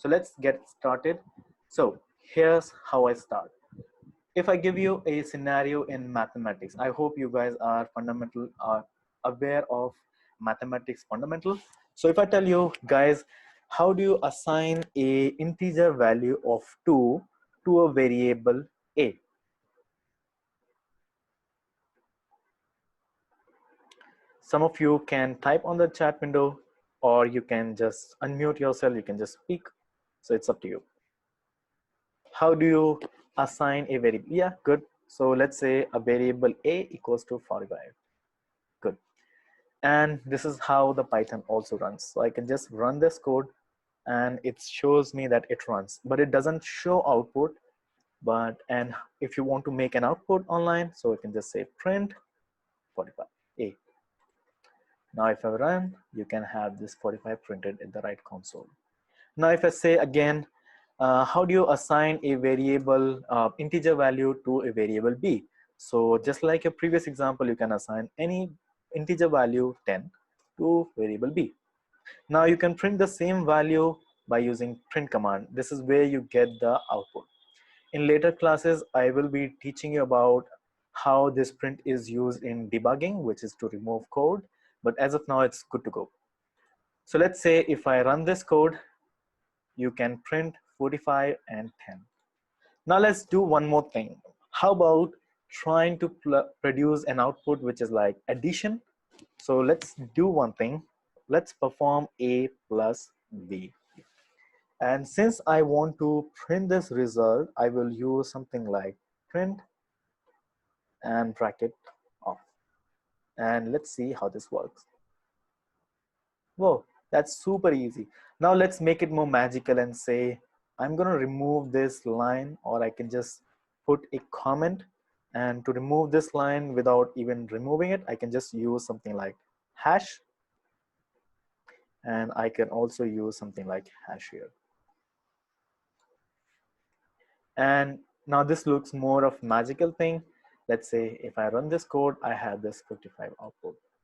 So let's get started. So here's how I start. If I give you a scenario in mathematics, I hope you guys are aware of mathematics fundamentals. So if I tell you guys, how do you assign a integer value of 2 to a variable a? Some of you can type on the chat window, or you can just unmute yourself, you can just speak. So it's up to you. How do you assign a variable? Yeah, good. So let's say a variable a equals to 45. Good. And this is how the Python also runs. So I can just run this code and it shows me that it runs, but it doesn't show output. And if you want to make an output online, so you can just say print 45 a. Now if I run, you can have this 45 printed in the right console. Now if I say again, how do you assign a variable integer value to a variable b? So just like your previous example, you can assign any integer value 10 to variable b. Now you can print the same value by using print command. This is where you get the output. In later classes, I will be teaching you about how this print is used in debugging, which is to remove code. But as of now, it's good to go. So let's say if I run this code, you can print 45 and 10. Now let's do one more thing. How about trying to produce an output which is like addition? So let's do one thing. Let's perform a plus b. And since I want to print this result, I will use something like print and bracket off. And let's see how this works. Whoa, that's super easy. Now let's make it more magical and say, I'm gonna remove this line, or I can just put a comment. And to remove this line without even removing it, I can just use something like hash. And I can also use something like hash here. And now this looks more of magical thing. Let's say if I run this code, I have this 55 output.